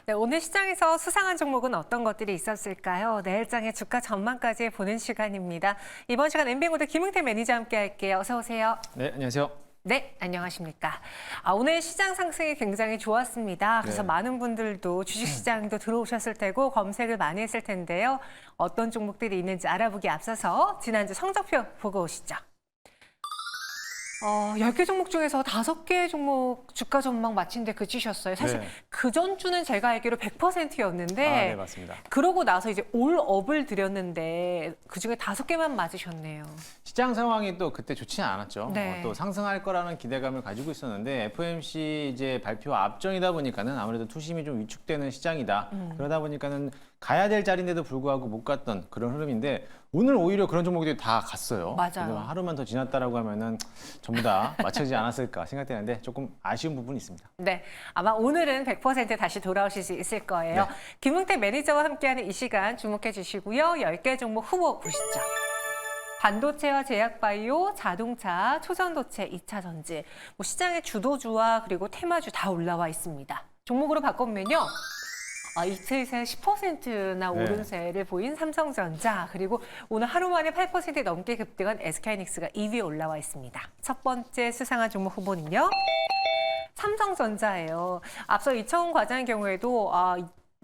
네, 오늘 시장에서 수상한 종목은 어떤 것들이 있었을까요? 내일장의 주가 전망까지 보는 시간입니다. 이번 시간 엠비고대 김흥태 매니저와 함께 할게요. 어서 오세요. 네, 안녕하세요. 네, 안녕하십니까. 오늘 시장 상승이 굉장히 좋았습니다. 그래서 네. 많은 분들도 주식시장도 들어오셨을 테고 검색을 많이 했을 텐데요. 어떤 종목들이 있는지 알아보기 앞서서 지난주 성적표 보고 오시죠. 10개 종목 중에서 5개 종목 주가 전망 마친데 그치셨어요. 사실 네. 그 전주는 제가 알기로 100%였는데 네, 맞습니다. 그러고 나서 이제 올업을 드렸는데 그중에 5개만 맞으셨네요. 시장 상황이 또 그때 좋지는 않았죠. 네. 또 상승할 거라는 기대감을 가지고 있었는데 FOMC 이제 발표 앞전이다 보니까는 아무래도 투심이 좀 위축되는 시장이다. 그러다 보니까는 가야 될 자리인데도 불구하고 못 갔던 그런 흐름인데 오늘 오히려 그런 종목들이 다 갔어요. 맞아요. 그래서 하루만 더 지났다라고 하면은 전부 다 맞춰지지 않았을까 생각되는데 조금 아쉬운 부분이 있습니다. 네, 아마 오늘은 100% 다시 돌아오실 수 있을 거예요. 네. 김흥태 매니저와 함께하는 이 시간 주목해 주시고요. 10개 종목 후보 보시죠. 반도체와 제약바이오, 자동차, 초전도체, 2차 전지, 시장의 주도주와 그리고 테마주 다 올라와 있습니다. 종목으로 바꾸면요. 이틀 새 10%나 네. 오름세를 보인 삼성전자, 그리고 오늘 하루 만에 8% 넘게 급등한 SK하이닉스가 2위에 올라와 있습니다. 첫 번째 수상한 종목 후보는요. 삼성전자예요. 앞서 이청훈 과장의 경우에도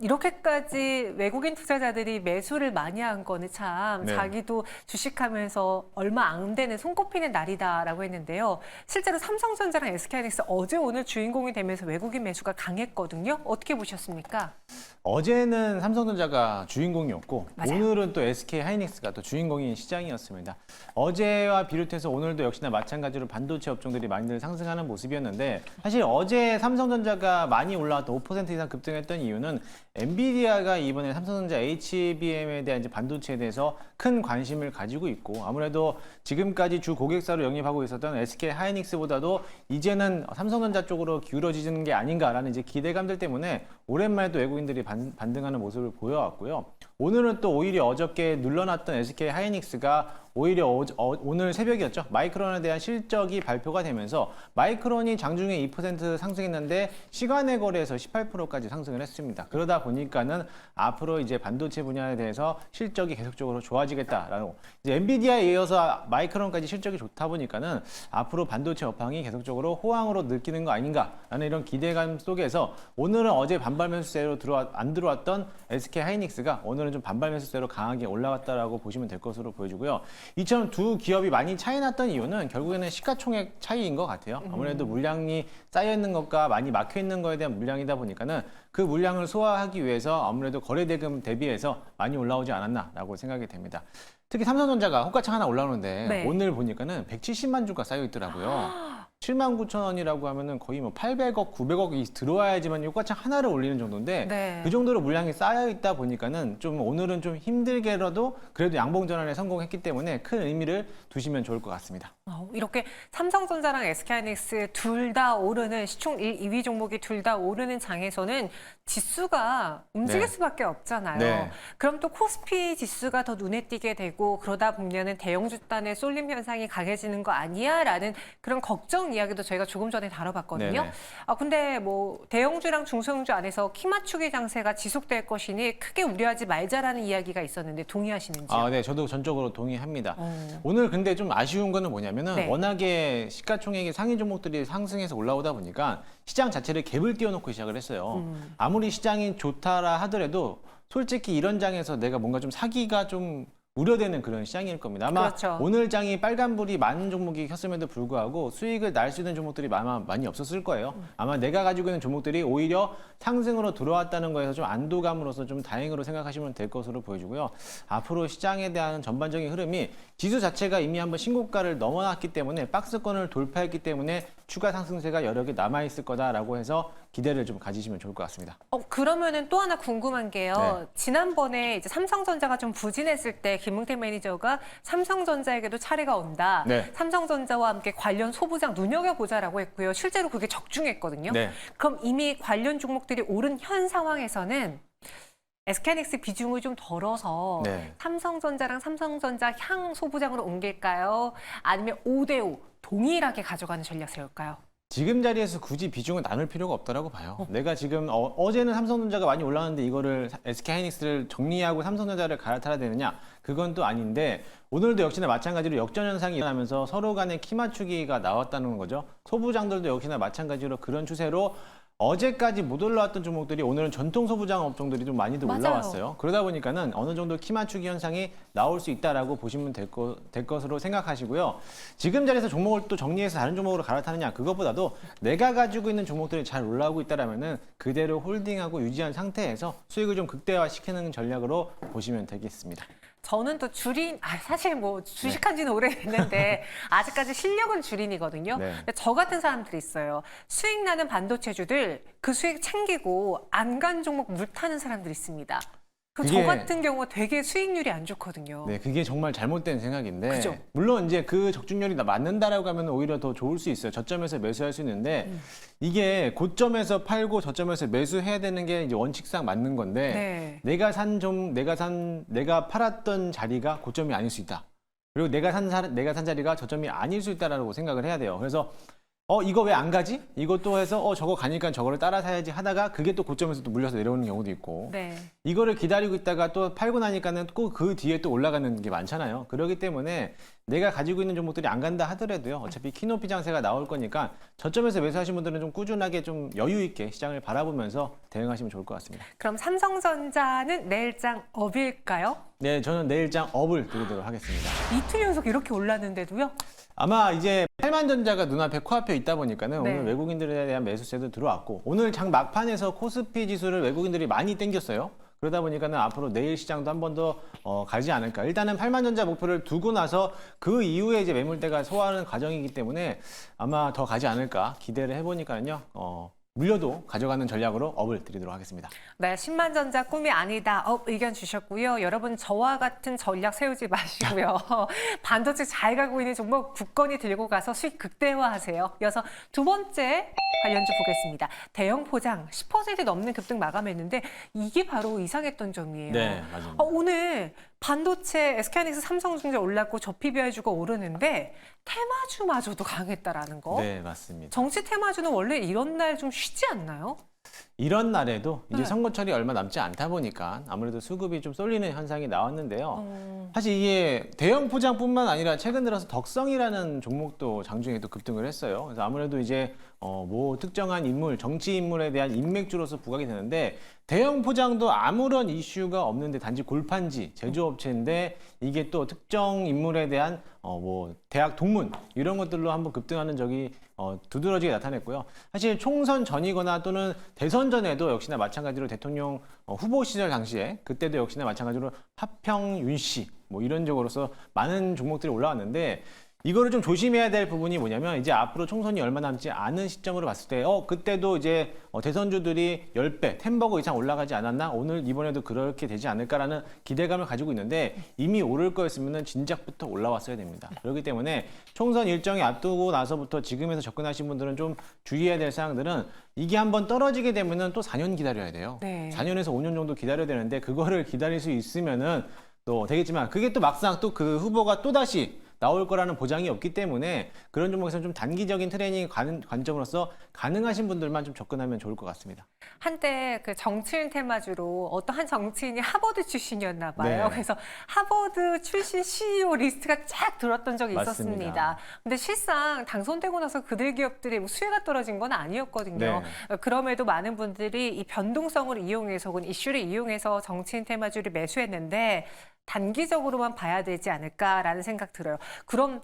이렇게까지 외국인 투자자들이 매수를 많이 한 거는 참 네. 자기도 주식하면서 얼마 안 되는 손꼽히는 날이다라고 했는데요. 실제로 삼성전자랑 SK하이닉스 어제 오늘 주인공이 되면서 외국인 매수가 강했거든요. 어떻게 보셨습니까? 어제는 삼성전자가 주인공이었고 맞아요. 오늘은 또 SK하이닉스가 또 주인공인 시장이었습니다. 어제와 비롯해서 오늘도 역시나 마찬가지로 반도체 업종들이 많이들 상승하는 모습이었는데 사실 어제 삼성전자가 많이 올라왔던 5% 이상 급등했던 이유는 엔비디아가 이번에 삼성전자 HBM에 대한 이제 반도체에 대해서 큰 관심을 가지고 있고 아무래도 지금까지 주 고객사로 영입하고 있었던 SK하이닉스보다도 이제는 삼성전자 쪽으로 기울어지는 게 아닌가라는 이제 기대감들 때문에 오랜만에 또 외국인들이 반등하는 모습을 보여왔고요. 오늘은 또 오히려 어저께 눌러놨던 SK하이닉스가 오히려 오늘 새벽이었죠. 마이크론에 대한 실적이 발표가 되면서 마이크론이 장중에 2% 상승했는데 시간의 거래에서 18%까지 상승을 했습니다. 그러다 보니까는 앞으로 이제 반도체 분야에 대해서 실적이 계속적으로 좋아지겠다라는 이제 엔비디아에 이어서 마이크론까지 실적이 좋다 보니까는 앞으로 반도체 업황이 계속적으로 호황으로 느끼는 거 아닌가라는 이런 기대감 속에서 오늘은 어제 반발 매수세로 안 들어왔던 SK하이닉스가 오늘은 좀 반발 매수세로 강하게 올라갔다라고 보시면 될 것으로 보여지고요. 이처럼 두 기업이 많이 차이 났던 이유는 결국에는 시가총액 차이인 것 같아요. 아무래도 물량이 쌓여 있는 것과 많이 막혀 있는 것에 대한 물량이다 보니까는 그 물량을 소화하기 위해서 아무래도 거래대금 대비해서 많이 올라오지 않았나라고 생각이 됩니다. 특히 삼성전자가 호가창 하나 올라오는데 네. 오늘 보니까는 170만 주가 쌓여 있더라고요. 79,000원이라고 하면은 거의 뭐 800억, 900억이 들어와야지만 호가창 하나를 올리는 정도인데 네. 그 정도로 물량이 쌓여 있다 보니까는 좀 오늘은 좀 힘들게라도 그래도 양봉 전환에 성공했기 때문에 큰 의미를 두시면 좋을 것 같습니다. 이렇게 삼성전자랑 SK하이닉스 둘 다 오르는 시총 1, 2위 종목이 둘 다 오르는 장에서는 지수가 움직일 네. 수밖에 없잖아요. 네. 그럼 또 코스피 지수가 더 눈에 띄게 되고 그러다 보면은 대형 주단의 쏠림 현상이 강해지는 거 아니야라는 그런 걱정 이야기도 저희가 조금 전에 다뤄봤거든요. 네네. 근데 뭐 대형주랑 중소형주 안에서 키 맞추기 장세가 지속될 것이니 크게 우려하지 말자라는 이야기가 있었는데 동의하시는지요? 네, 저도 전적으로 동의합니다. 어. 오늘 근데 좀 아쉬운 거는 뭐냐면은 네. 워낙에 시가총액이 상위 종목들이 상승해서 올라오다 보니까 시장 자체를 갭을 띄워놓고 시작을 했어요. 아무리 시장이 좋다라 하더라도 솔직히 이런 장에서 내가 뭔가 좀 사기가 좀 우려되는 그런 시장일 겁니다. 아마 그렇죠. 오늘 장이 빨간불이 많은 종목이 켰음에도 불구하고 수익을 날 수 있는 종목들이 아마 많이 없었을 거예요. 아마 내가 가지고 있는 종목들이 오히려 상승으로 들어왔다는 거에서 좀 안도감으로서 좀 다행으로 생각하시면 될 것으로 보여지고요. 앞으로 시장에 대한 전반적인 흐름이 지수 자체가 이미 한번 신고가를 넘어났기 때문에 박스권을 돌파했기 때문에 추가 상승세가 여러 개 남아있을 거다라고 해서 기대를 좀 가지시면 좋을 것 같습니다. 그러면은 또 하나 궁금한 게요. 네. 지난번에 이제 삼성전자가 좀 부진했을 때 김흥태 매니저가 삼성전자에게도 차례가 온다. 네. 삼성전자와 함께 관련 소부장 눈여겨보자라고 했고요. 실제로 그게 적중했거든요. 네. 그럼 이미 관련 종목들이 오른 현 상황에서는 SK하이닉스 비중을 좀 덜어서 네. 삼성전자랑 삼성전자 향 소부장으로 옮길까요? 아니면 5대5 동일하게 가져가는 전략 세울까요? 지금 자리에서 굳이 비중을 나눌 필요가 없다라고 봐요. 내가 지금 어제는 삼성전자가 많이 올랐는데 이거를 SK하이닉스를 정리하고 삼성전자를 갈아타야 되느냐? 그건 또 아닌데 오늘도 역시나 마찬가지로 역전 현상이 일어나면서 서로 간의 키 맞추기가 나왔다는 거죠. 소부장들도 역시나 마찬가지로 그런 추세로 어제까지 못 올라왔던 종목들이 오늘은 전통 소부장 업종들이 좀 많이들 맞아요. 올라왔어요. 그러다 보니까는 어느 정도 키 맞추기 현상이 나올 수 있다라고 보시면 될 것으로 생각하시고요. 지금 자리에서 종목을 또 정리해서 다른 종목으로 갈아타느냐 그것보다도 내가 가지고 있는 종목들이 잘 올라오고 있다라면은 그대로 홀딩하고 유지한 상태에서 수익을 좀 극대화시키는 전략으로 보시면 되겠습니다. 저는 또 사실 뭐 주식한 지는 오래됐는데 아직까지 실력은 주린이거든요. 네. 근데 저 같은 사람들이 있어요. 수익 나는 반도체주들 그 수익 챙기고 안 간 종목 물 타는 사람들이 있습니다. 저 같은 경우가 되게 수익률이 안 좋거든요. 네, 그게 정말 잘못된 생각인데 그죠? 물론 이제 그 적중률이 맞는다라고 하면 오히려 더 좋을 수 있어요. 저점에서 매수할 수 있는데 이게 고점에서 팔고 저점에서 매수해야 되는 게 이제 원칙상 맞는 건데 네. 내가 팔았던 자리가 고점이 아닐 수 있다. 그리고 내가 산 자리가 저점이 아닐 수 있다라고 생각을 해야 돼요. 그래서 이거 왜 안 가지? 이것도 해서 저거 가니까 저거를 따라 사야지 하다가 그게 또 고점에서 또 물려서 내려오는 경우도 있고 네. 이거를 기다리고 있다가 또 팔고 나니까는 꼭 그 뒤에 또 올라가는 게 많잖아요. 그렇기 때문에 내가 가지고 있는 종목들이 안 간다 하더라도요. 어차피 키높이 장세가 나올 거니까 저점에서 매수하신 분들은 좀 꾸준하게 좀 여유 있게 시장을 바라보면서 대응하시면 좋을 것 같습니다. 그럼 삼성전자는 내일장 업일까요? 네, 저는 내일장 업을 드리도록 하겠습니다. 이틀 연속 이렇게 올랐는데도요? 아마 이제 8만전자가 눈앞에 코앞에 있다 보니까는 네. 오늘 외국인들에 대한 매수세도 들어왔고 오늘 장 막판에서 코스피 지수를 외국인들이 많이 땡겼어요. 그러다 보니까는 앞으로 내일 시장도 한 번 더 가지 않을까. 일단은 8만전자 목표를 두고 나서 그 이후에 이제 매물대가 소화하는 과정이기 때문에 아마 더 가지 않을까 기대를 해보니까는요. 물려도 가져가는 전략으로 업을 드리도록 하겠습니다. 네, 10만전자 꿈이 아니다. 의견 주셨고요. 여러분 저와 같은 전략 세우지 마시고요. 반도체 잘 가고 있는 종목 굳건히 들고 가서 수익 극대화하세요. 이어서 두 번째 관련주 보겠습니다. 대형 포장 10% 넘는 급등 마감했는데 이게 바로 이상했던 점이에요. 네, 맞습니다. 오늘 반도체 SK하이닉스 삼성전자 올랐고 저PBR주가 오르는데 테마주마저도 강했다라는 거. 네, 맞습니다. 정치 테마주는 원래 이런 날 좀 쉬지 않나요? 이런 날에도 이제 네. 선거철이 얼마 남지 않다 보니까 아무래도 수급이 좀 쏠리는 현상이 나왔는데요. 사실 이게 대형 포장뿐만 아니라 최근 들어서 덕성이라는 종목도 장중에 또 급등을 했어요. 그래서 아무래도 이제 뭐 특정한 인물, 정치 인물에 대한 인맥주로서 부각이 되는데 대형 포장도 아무런 이슈가 없는데 단지 골판지, 제조업체인데 이게 또 특정 인물에 대한 뭐 대학 동문 이런 것들로 한번 급등하는 적이 두드러지게 나타냈고요. 사실 총선 전이거나 또는 대선 전에도 역시나 마찬가지로 대통령 후보 시절 당시에 그때도 역시나 마찬가지로 파평, 윤씨 뭐 이런 쪽으로서 많은 종목들이 올라왔는데 이거를 좀 조심해야 될 부분이 뭐냐면 이제 앞으로 총선이 얼마 남지 않은 시점으로 봤을 때 그때도 이제 대선주들이 10배, 10버거 이상 올라가지 않았나? 오늘 이번에도 그렇게 되지 않을까라는 기대감을 가지고 있는데 이미 오를 거였으면 진작부터 올라왔어야 됩니다. 그렇기 때문에 총선 일정이 앞두고 나서부터 지금에서 접근하신 분들은 좀 주의해야 될 사항들은 이게 한번 떨어지게 되면은 또 4년 기다려야 돼요. 네. 4년에서 5년 정도 기다려야 되는데 그거를 기다릴 수 있으면은 또 되겠지만 그게 또 막상 또 그 후보가 또다시 나올 거라는 보장이 없기 때문에 그런 종목에서는 좀 단기적인 트레이닝 관점으로서 가능하신 분들만 좀 접근하면 좋을 것 같습니다. 한때 그 정치인 테마주로 어떤 한 정치인이 하버드 출신이었나 봐요. 네. 그래서 하버드 출신 CEO 리스트가 쫙 들었던 적이 맞습니다. 있었습니다. 근데 실상 당선되고 나서 그들 기업들이 뭐 수혜가 떨어진 건 아니었거든요. 그럼에도 많은 분들이 이 변동성을 이용해서 혹은 이슈를 이용해서 정치인 테마주를 매수했는데 단기적으로만 봐야 되지 않을까라는 생각 들어요. 그럼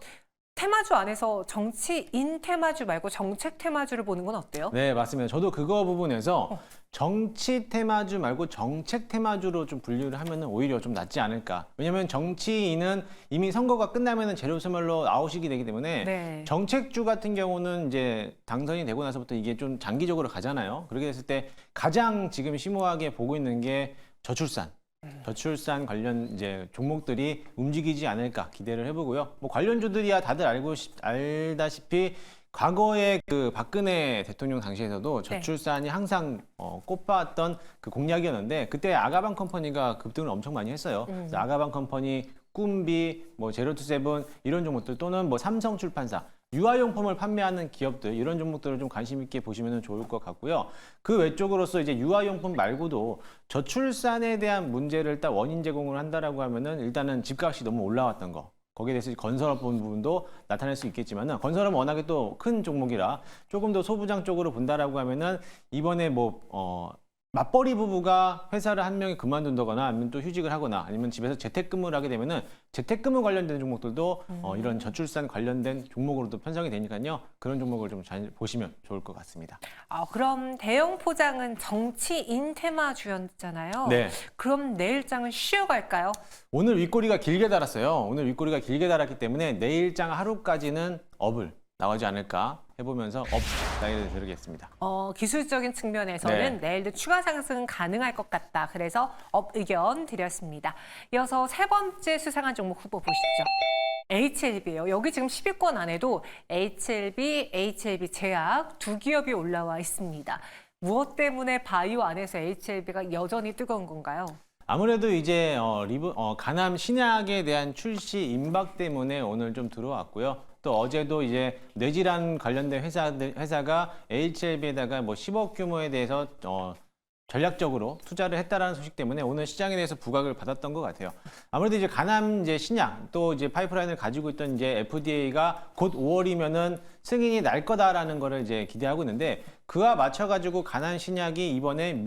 테마주 안에서 정치인 테마주 말고 정책 테마주를 보는 건 어때요? 네, 맞습니다. 저도 그거 부분에서 정치 테마주 말고 정책 테마주로 좀 분류를 하면은 오히려 좀 낫지 않을까. 왜냐면 정치인은 이미 선거가 끝나면은 재료 소멸로 아웃이게 되기 때문에 네. 정책주 같은 경우는 이제 당선이 되고 나서부터 이게 좀 장기적으로 가잖아요. 그렇게 됐을 때 가장 지금 심오하게 보고 있는 게 저출산 관련 이제 종목들이 움직이지 않을까 기대를 해보고요. 뭐 관련주들이야 다들 알다시피 과거에 그 박근혜 대통령 당시에서도 저출산이 항상 꼽았던 그 공약이었는데 그때 아가방 컴퍼니가 급등을 엄청 많이 했어요. 그래서 아가방 컴퍼니, 꿈비, 뭐 제로투세븐 이런 종목들 또는 뭐 삼성출판사 유아용품을 판매하는 기업들 이런 종목들을 좀 관심 있게 보시면 좋을 것 같고요. 그 외적으로서 이제 유아용품 말고도 저출산에 대한 문제를 딱 원인 제공을 한다라고 하면은 일단은 집값이 너무 올라왔던 거. 거기에 대해서 건설업 부분도 나타낼 수 있겠지만은 건설업은 워낙에 또 큰 종목이라 조금 더 소부장 쪽으로 본다라고 하면은 이번에 맞벌이 부부가 회사를 한 명이 그만둔다거나 아니면 또 휴직을 하거나 아니면 집에서 재택근무를 하게 되면은 재택근무 관련된 종목들도 이런 저출산 관련된 종목으로도 편성이 되니까요. 그런 종목을 좀 잘 보시면 좋을 것 같습니다. 그럼 대형 포장은 정치인 테마 주였잖아요. 네. 그럼 내일장은 쉬어갈까요? 오늘 윗꼬리가 길게 달았어요. 오늘 윗꼬리가 길게 달았기 때문에 내일장 하루까지는 업을 나오지 않을까 해보면서 업 라인을 드리겠습니다. 기술적인 측면에서는 네. 내일도 추가 상승 가능할 것 같다. 그래서 업 의견 드렸습니다. 이어서 세 번째 수상한 종목 후보 보시죠. HLB예요. 여기 지금 10위권 안에도 HLB, HLB 제약 두 기업이 올라와 있습니다. 무엇 때문에 바이오 안에서 HLB가 여전히 뜨거운 건가요? 아무래도 이제 간암 신약에 대한 출시 임박 때문에 오늘 좀 들어왔고요. 또 어제도 이제 뇌질환 관련된 회사가 HLB에다가 10억 규모에 대해서 전략적으로 투자를 했다라는 소식 때문에 오늘 시장에 대해서 부각을 받았던 것 같아요. 아무래도 이제 간암 이제 신약 또 이제 파이프라인을 가지고 있던 이제 FDA가 곧 5월이면은 승인이 날 거다라는 거를 이제 기대하고 있는데 그와 맞춰가지고 간암 신약이 이번에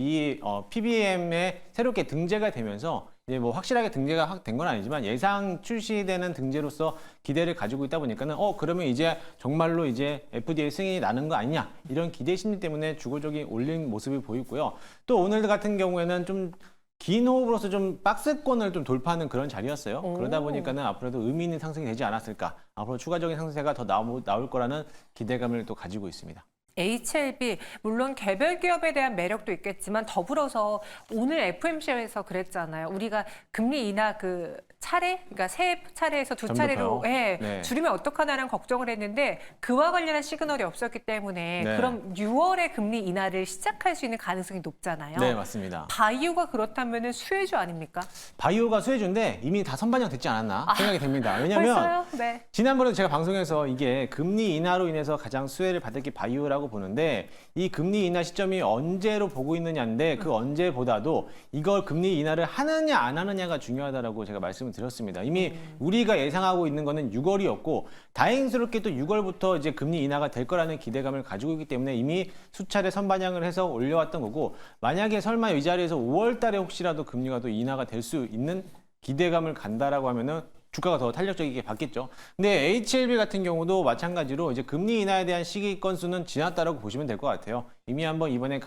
PBM에 새롭게 등재가 되면서 이제 확실하게 등재가 된 건 아니지만 예상 출시되는 등재로서 기대를 가지고 있다 보니까는 그러면 이제 정말로 이제 FDA 승인이 나는 거 아니냐 이런 기대 심리 때문에 주고적이 올린 모습을 보이고요. 또 오늘 같은 경우에는 좀 긴 호흡으로서 좀 박스권을 좀 돌파하는 그런 자리였어요. 그러다 보니까는 앞으로도 의미 있는 상승이 되지 않았을까. 앞으로 추가적인 상승세가 더 나올 거라는 기대감을 또 가지고 있습니다. HLB 물론 개별 기업에 대한 매력도 있겠지만 더불어서 오늘 FMC에서 그랬잖아요. 우리가 금리 인하 그러니까 세 차례에서 두 차례로 네. 줄이면 어떡하나라는 걱정을 했는데 그와 관련한 시그널이 없었기 때문에 네. 그럼 6월에 금리 인하를 시작할 수 있는 가능성이 높잖아요. 네, 맞습니다. 바이오가 그렇다면 수혜주 아닙니까? 바이오가 수혜주인데 이미 다 선반영 됐지 않았나 생각이 됩니다. 왜냐하면 벌써요? 네. 지난번에 제가 방송에서 이게 금리 인하로 인해서 가장 수혜를 받을 게 바이오라고 보는데 이 금리 인하 시점이 언제로 보고 있느냐인데 그 언제보다도 이걸 금리 인하를 하느냐 안 하느냐가 중요하다라고 제가 말씀을 드렸습니다. 이미 우리가 예상하고 있는 거는 6월이었고 다행스럽게 또 6월부터 이제 금리 인하가 될 거라는 기대감을 가지고 있기 때문에 이미 수차례 선반영을 해서 올려왔던 거고 만약에 설마 이 자리에서 5월 달에 혹시라도 금리가 또 인하가 될 수 있는 기대감을 간다라고 하면은 주가가 더 탄력적이게 바뀌었죠. 근데 HLB 같은 경우도 마찬가지로 이제 금리 인하에 대한 시기 건수는 지났다라고 보시면 될 것 같아요. 이미 한번 이번에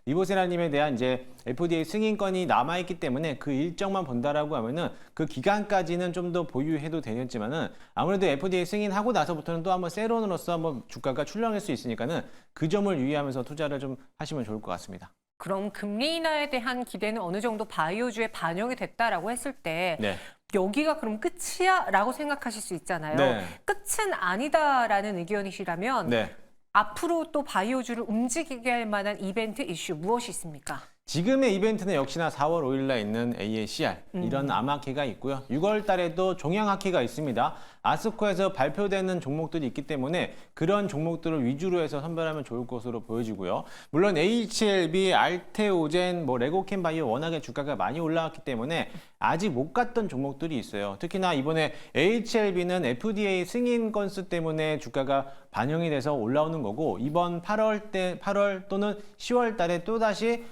리보세라님에 대한 이제 FDA 승인권이 남아 있기 때문에 그 일정만 본다라고 하면은 그 기간까지는 좀 더 보유해도 되겠지만은 아무래도 FDA 승인하고 나서부터는 또 한번 세론으로서 한번 주가가 출렁일 수 있으니까는 그 점을 유의하면서 투자를 좀 하시면 좋을 것 같습니다. 그럼 금리 인하에 대한 기대는 어느 정도 바이오주에 반영이 됐다라고 했을 때 네. 여기가 그럼 끝이야? 라고 생각하실 수 있잖아요. 네. 끝은 아니다라는 의견이시라면 네. 앞으로 또 바이오주를 움직이게 할 만한 이벤트 이슈 무엇이 있습니까? 지금의 이벤트는 역시나 4월 5일날 있는 AACR 이런 암학회가 있고요. 6월 달에도 종양학회가 있습니다. 아스코에서 발표되는 종목들이 있기 때문에 그런 종목들을 위주로 해서 선별하면 좋을 것으로 보여지고요. 물론 HLB, 알테오젠, 레고캠바이오 워낙에 주가가 많이 올라왔기 때문에 아직 못 갔던 종목들이 있어요. 특히나 이번에 HLB는 FDA 승인 건수 때문에 주가가 반영이 돼서 올라오는 거고 이번 8월 또는 10월 달에 또다시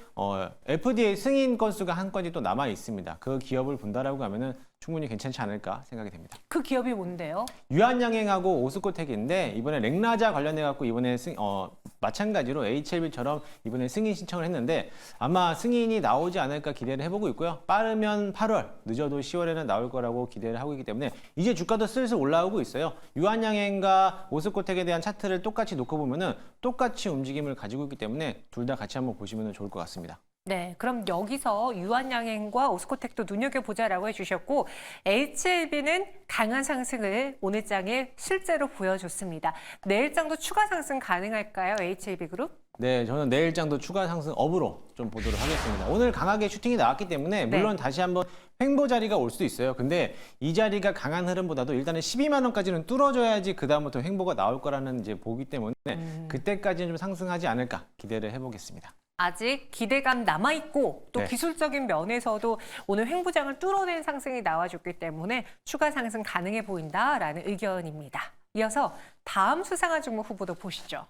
FDA 승인 건수가 한 건이 또 남아 있습니다. 그 기업을 본다라고 하면은 충분히 괜찮지 않을까 생각이 됩니다. 그 기업이 뭔데요? 유한양행하고 오스코텍인데 이번에 렉나자 관련해 갖고 이번에 마찬가지로 HLB처럼 이번에 승인 신청을 했는데 아마 승인이 나오지 않을까 기대를 해보고 있고요. 빠르면 8월, 늦어도 10월에는 나올 거라고 기대를 하고 있기 때문에 이제 주가도 슬슬 올라오고 있어요. 유한양행과 오스코텍에 대한 차트를 똑같이 놓고 보면은 똑같이 움직임을 가지고 있기 때문에 둘 다 같이 한번 보시면 좋을 것 같습니다. 네, 그럼 여기서 유한양행과 오스코텍도 눈여겨보자라고 해주셨고 HLB는 강한 상승을 오늘 장에 실제로 보여줬습니다. 내일 장도 추가 상승 가능할까요, HLB 그룹? 네, 저는 내일장도 추가 상승 업으로 좀 보도록 하겠습니다. 오늘 강하게 슈팅이 나왔기 때문에 물론 다시 한번 횡보 자리가 올 수도 있어요. 근데 이 자리가 강한 흐름보다도 일단은 12만 원까지는 뚫어줘야지 그 다음부터 횡보가 나올 거라는 이제 보기 때문에 그때까지는 좀 상승하지 않을까 기대를 해보겠습니다. 아직 기대감 남아있고 또 네. 기술적인 면에서도 오늘 횡보장을 뚫어낸 상승이 나와줬기 때문에 추가 상승 가능해 보인다라는 의견입니다. 이어서 다음 수상한 종목 후보도 보시죠.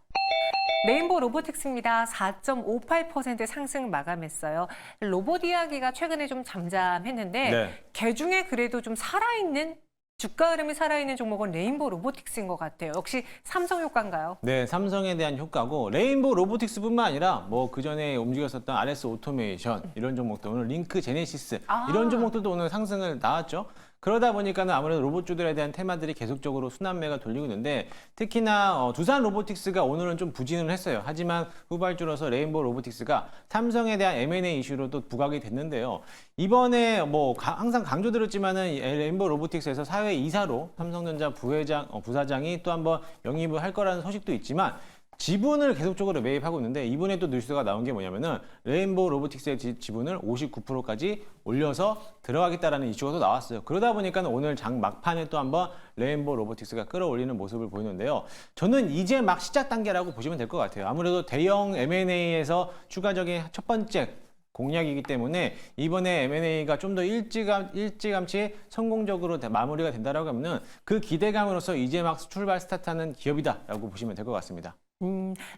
레인보우 로보틱스입니다. 4.58% 상승 마감했어요. 로봇 이야기가 최근에 좀 잠잠했는데 네. 개중에 그래도 좀 살아있는 주가 흐름이 살아있는 종목은 레인보우 로보틱스인 것 같아요. 역시 삼성 효과인가요? 네, 삼성에 대한 효과고 레인보우 로보틱스뿐만 아니라 뭐 그전에 움직였었던 RS 오토메이션 이런 종목도 오늘 링크 제네시스 이런 종목들도 오늘 상승을 나왔죠. 그러다 보니까는 아무래도 로봇주들에 대한 테마들이 계속적으로 순환매가 돌리고 있는데 특히나 두산 로보틱스가 오늘은 좀 부진을 했어요. 하지만 후발주로서 레인보우 로보틱스가 삼성에 대한 M&A 이슈로 또 부각이 됐는데요. 이번에 뭐 항상 강조드렸지만은 레인보우 로보틱스에서 사회 이사로 삼성전자 부사장이 또 한번 영입을 할 거라는 소식도 있지만 지분을 계속적으로 매입하고 있는데 이번에 또 뉴스가 나온 게 뭐냐면은 레인보우 로보틱스의 지분을 59%까지 올려서 들어가겠다라는 이슈가 또 나왔어요. 그러다 보니까 오늘 장 막판에 또 한번 레인보우 로보틱스가 끌어올리는 모습을 보이는데요. 저는 이제 막 시작 단계라고 보시면 될 것 같아요. 아무래도 대형 M&A에서 추가적인 첫 번째 공략이기 때문에 이번에 M&A가 좀 더 일찌감치 성공적으로 마무리가 된다라고 하면은 그 기대감으로서 이제 막 출발 스타트하는 기업이다라고 보시면 될 것 같습니다.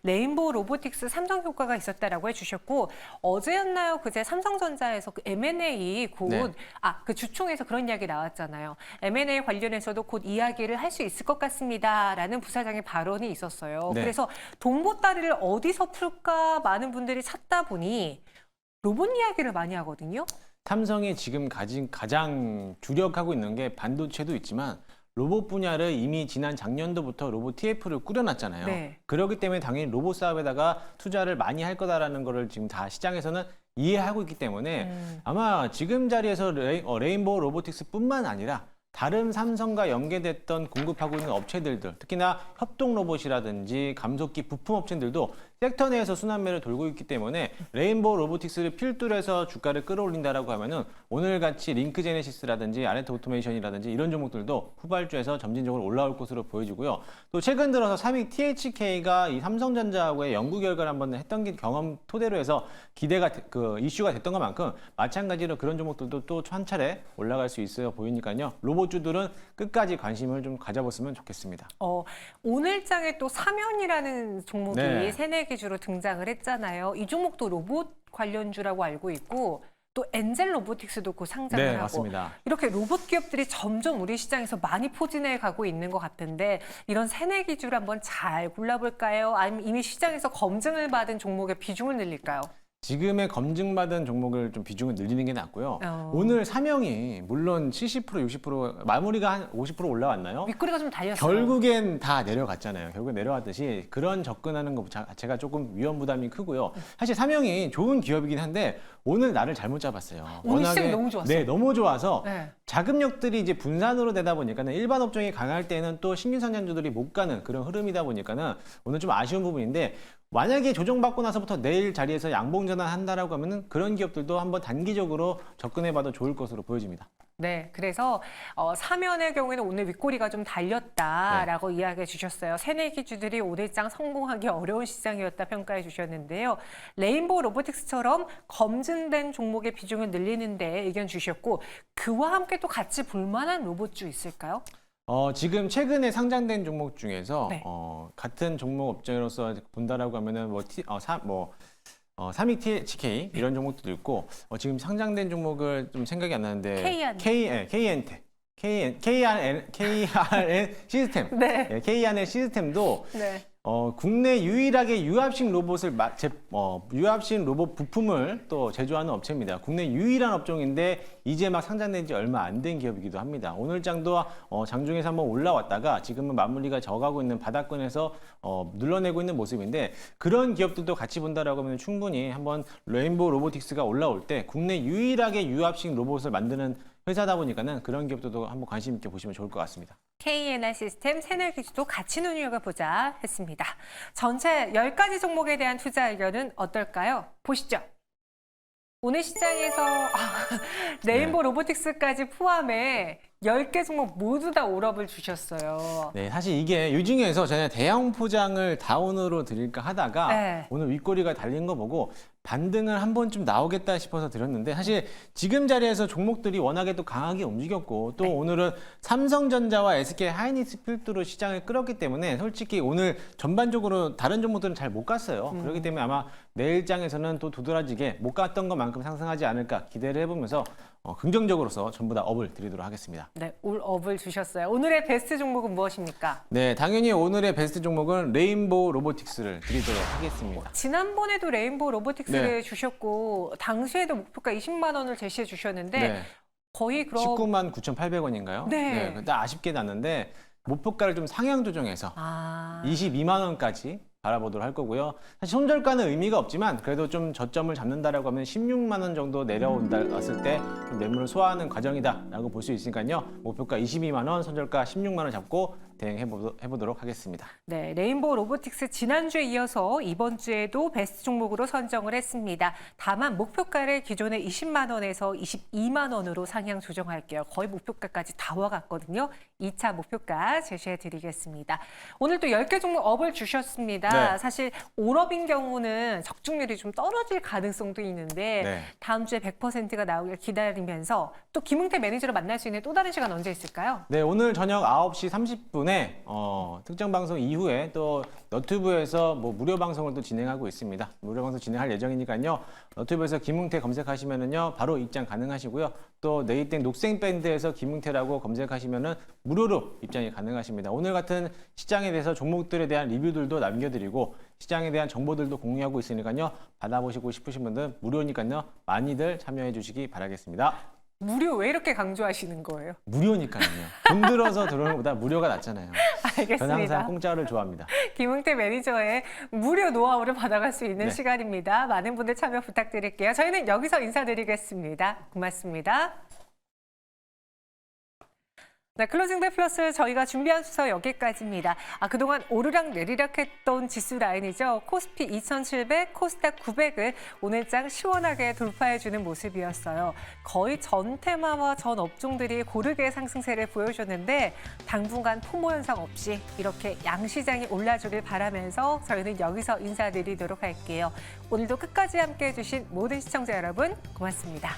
레인보우 로보틱스 삼성 효과가 있었다라고 해주셨고 어제였나요? 그제 삼성전자에서 그 M&A 곧 그 주총에서 그런 이야기 나왔잖아요. M&A 관련해서도 곧 이야기를 할 수 있을 것 같습니다라는 부사장의 발언이 있었어요. 네. 그래서 돈보따리를 어디서 풀까 많은 분들이 찾다 보니 로봇 이야기를 많이 하거든요. 삼성이 지금 가장 주력하고 있는 게 반도체도 있지만 로봇 분야를 이미 지난 작년도부터 로봇 TF를 꾸려놨잖아요. 네. 그렇기 때문에 당연히 로봇 사업에다가 투자를 많이 할 거다라는 거를 지금 다 시장에서는 이해하고 있기 때문에 아마 지금 자리에서 레인보우 로보틱스뿐만 아니라 다른 삼성과 연계됐던 공급하고 있는 업체들도 특히나 협동 로봇이라든지 감속기 부품 업체들도 섹터 내에서 순환매를 돌고 있기 때문에 레인보우 로보틱스를 필두로 해서 주가를 끌어올린다라고 하면은 오늘같이 링크 제네시스라든지 RS 오토메이션이라든지 이런 종목들도 후발주에서 점진적으로 올라올 것으로 보여지고요. 또 최근 들어서 삼익 THK가 이 삼성전자하고의 연구 결과를 한번 했던 경험 토대로 해서 기대가 이슈가 됐던 것만큼 마찬가지로 그런 종목들도 또 한 차례 올라갈 수 있어 보이니까요. 로봇주들은 끝까지 관심을 좀 가져봤으면 좋겠습니다. 오늘 장에 또 사면이라는 종목이 새내기 주로 등장을 했잖아요. 이 종목도 로봇 관련주라고 알고 있고 또 엔젤 로보틱스도 곧 상장을 하고 맞습니다. 이렇게 로봇 기업들이 점점 우리 시장에서 많이 포진해 가고 있는 것 같은데 이런 새내기주를 한번 잘 골라볼까요? 아니면 이미 시장에서 검증을 받은 종목의 비중을 늘릴까요? 지금의 검증받은 종목을 좀 비중을 늘리는 게 낫고요. 오늘 사명이 물론 70%, 60% 마무리가 한 50% 올라왔나요? 윗꼬리가 좀 달렸어요. 결국엔 다 내려갔잖아요. 결국 내려왔듯이 그런 접근하는 것 자체가 조금 위험 부담이 크고요. 사실 사명이 좋은 기업이긴 한데 오늘 날을 잘못 잡았어요. 오늘 시장이 너무 좋았어요. 네, 너무 좋아서 네. 자금력들이 이제 분산으로 되다 보니까는 일반 업종이 강할 때는 또 신규 상장주들이 못 가는 그런 흐름이다 보니까는 오늘 좀 아쉬운 부분인데 만약에 조정받고 나서부터 내일 자리에서 양봉 전환한다라고 하면은 그런 기업들도 한번 단기적으로 접근해봐도 좋을 것으로 보여집니다. 네, 그래서 사면의 경우에는 오늘 윗꼬리가 좀 달렸다라고 이야기해 주셨어요. 새내기주들이 오늘장 성공하기 어려운 시장이었다 평가해 주셨는데요. 레인보우 로보틱스처럼 검증된 종목의 비중을 늘리는 데 의견 주셨고 그와 함께 또 같이 볼만한 로봇주 있을까요? 지금 최근에 상장된 종목 중에서 네. 같은 종목 업체로서 본다라고 하면은 삼익 THK 이런 종목도 있고 지금 상장된 종목을 좀 생각이 안 나는데 KRN 시스템 네. KRN 시스템도 네. 국내 유일하게 유압식 로봇을 유압식 로봇 부품을 또 제조하는 업체입니다. 국내 유일한 업종인데 이제 막 상장된 지 얼마 안 된 기업이기도 합니다. 오늘 장도 장중에서 한번 올라왔다가 지금은 마무리가 져가고 있는 바닥권에서 눌러내고 있는 모습인데 그런 기업들도 같이 본다라고 하면 충분히 한번 레인보우 로보틱스가 올라올 때 국내 유일하게 유압식 로봇을 만드는 회사다 보니까는 그런 기업들도 한번 관심 있게 보시면 좋을 것 같습니다. KNR 시스템, 새내기주도 같이 눈여겨보자 했습니다. 전체 10가지 종목에 대한 투자 의견은 어떨까요? 보시죠. 오늘 시장에서 레인보우 로보틱스까지 포함해 10개 종목 모두 다 올업을 주셨어요. 네, 사실 이게 이 중에서 저는 대형 포장을 다운으로 드릴까 하다가 네. 오늘 윗꼬리가 달린 거 보고 반등을 한 번쯤 나오겠다 싶어서 드렸는데 사실 지금 자리에서 종목들이 워낙에 또 강하게 움직였고 또 오늘은 삼성전자와 SK 하이닉스 필두로 시장을 끌었기 때문에 솔직히 오늘 전반적으로 다른 종목들은 잘 못 갔어요. 그렇기 때문에 아마 내일장에서는 또 두드러지게 못 갔던 것만큼 상승하지 않을까 기대를 해보면서 긍정적으로서 전부 다 업을 드리도록 하겠습니다. 네, 올 업을 주셨어요. 오늘의 베스트 종목은 무엇입니까? 네, 당연히 오늘의 베스트 종목은 레인보우 로보틱스를 드리도록 하겠습니다. 지난번에도 레인보우 로보틱스를 네. 주셨고 당시에도 목표가 20만 원을 제시해 주셨는데 네, 거의 그럼 19만 9,800원인가요? 네. 근데 아쉽게 났는데 목표가를 좀 상향 조정해서 22만 원까지 바라보도록 할 거고요. 사실 손절가는 의미가 없지만 그래도 좀 저점을 잡는다라고 하면 16만 원 정도 내려왔을 때 좀 매물을 소화하는 과정이다라고 볼 수 있으니까요. 목표가 22만 원, 손절가 16만 원 잡고 대응해보도록 하겠습니다. 네, 레인보우 로보틱스 지난주에 이어서 이번 주에도 베스트 종목으로 선정을 했습니다. 다만 목표가를 기존의 20만 원에서 22만 원으로 상향 조정할게요. 거의 목표가까지 다 와갔거든요. 2차 목표가 제시해 드리겠습니다. 오늘 또 10개 종목 업을 주셨습니다. 네. 사실 올업인 경우는 적중률이 좀 떨어질 가능성도 있는데 네. 다음 주에 100%가 나오길 기다리면서 또 김웅태 매니저를 만날 수 있는 또 다른 시간 언제 있을까요? 네, 오늘 저녁 9시 30분에 특정 방송 이후에 또 너튜브에서 뭐 무료 방송을 또 진행하고 있습니다. 무료 방송 진행할 예정이니까요. 너튜브에서 김웅태 검색하시면은요 바로 입장 가능하시고요. 또 네이땡 녹색 밴드에서 김웅태라고 검색하시면은 무료로 입장이 가능하십니다. 오늘 같은 시장에 대해서 종목들에 대한 리뷰들도 남겨드리고 시장에 대한 정보들도 공유하고 있으니까요. 받아보시고 싶으신 분들 무료니까요. 많이들 참여해 주시기 바라겠습니다. 무료 왜 이렇게 강조하시는 거예요? 무료니까요. 돈 들어서 들어오는 것보다 무료가 낫잖아요. 알겠습니다. 저는 항상 공짜를 좋아합니다. 김웅태 매니저의 무료 노하우를 받아갈 수 있는 네. 시간입니다. 많은 분들 참여 부탁드릴게요. 저희는 여기서 인사드리겠습니다. 고맙습니다. 네, 클로징 더 플러스 저희가 준비한 수서 여기까지입니다. 그동안 오르락 내리락 했던 지수 라인이죠. 코스피 2700, 코스닥 900을 오늘장 시원하게 돌파해주는 모습이었어요. 거의 전 테마와 전 업종들이 고르게 상승세를 보여줬는데 당분간 포모 현상 없이 이렇게 양시장이 올라주길 바라면서 저희는 여기서 인사드리도록 할게요. 오늘도 끝까지 함께해 주신 모든 시청자 여러분 고맙습니다.